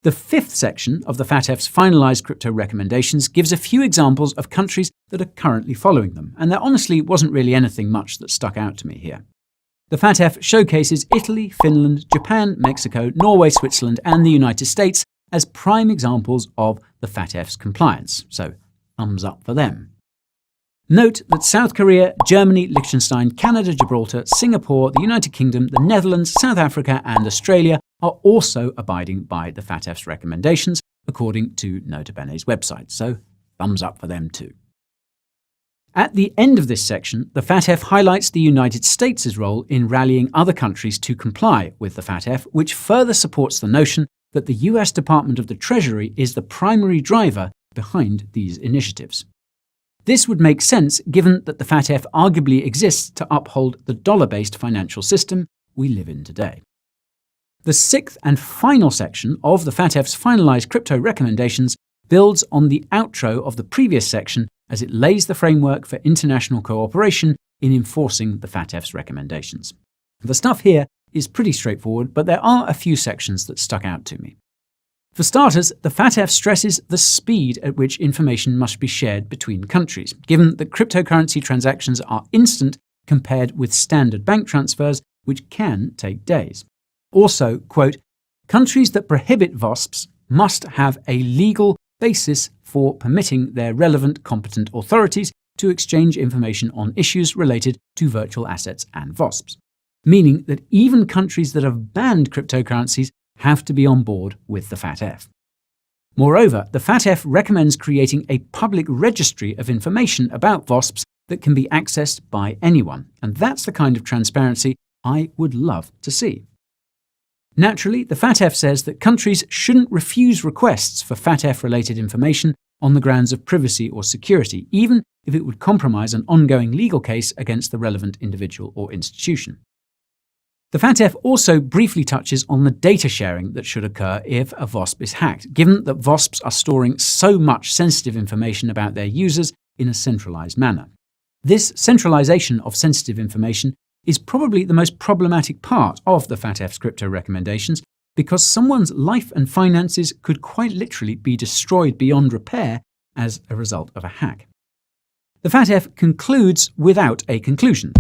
The fifth section of the FATF's finalised crypto recommendations gives a few examples of countries that are currently following them, and there honestly wasn't really anything much that stuck out to me here. The FATF showcases Italy, Finland, Japan, Mexico, Norway, Switzerland, and the United States as prime examples of the FATF's compliance, so thumbs up for them. Note that South Korea, Germany, Liechtenstein, Canada, Gibraltar, Singapore, the United Kingdom, the Netherlands, South Africa, and Australia are also abiding by the FATF's recommendations, according to Nota Bene's website, so thumbs up for them too. At the end of this section, the FATF highlights the United States' role in rallying other countries to comply with the FATF, which further supports the notion that the US Department of the Treasury is the primary driver behind these initiatives. This would make sense given that the FATF arguably exists to uphold the dollar-based financial system we live in today. The sixth and final section of the FATF's finalised crypto recommendations builds on the outro of the previous section as it lays the framework for international cooperation in enforcing the FATF's recommendations. The stuff here is pretty straightforward, but there are a few sections that stuck out to me. For starters, the FATF stresses the speed at which information must be shared between countries, given that cryptocurrency transactions are instant compared with standard bank transfers, which can take days. Also, quote, countries that prohibit VOSPs must have a legal basis for permitting their relevant competent authorities to exchange information on issues related to virtual assets and VOSPs, meaning that even countries that have banned cryptocurrencies have to be on board with the FATF. Moreover, the FATF recommends creating a public registry of information about VOSPs that can be accessed by anyone, and that's the kind of transparency I would love to see. Naturally, the FATF says that countries shouldn't refuse requests for FATF-related information on the grounds of privacy or security, even if it would compromise an ongoing legal case against the relevant individual or institution. The FATF also briefly touches on the data sharing that should occur if a VOSP is hacked, given that VOSPs are storing so much sensitive information about their users in a centralized manner. This centralization of sensitive information is probably the most problematic part of the FATF's crypto recommendations, because someone's life and finances could quite literally be destroyed beyond repair as a result of a hack. The FATF concludes without a conclusion.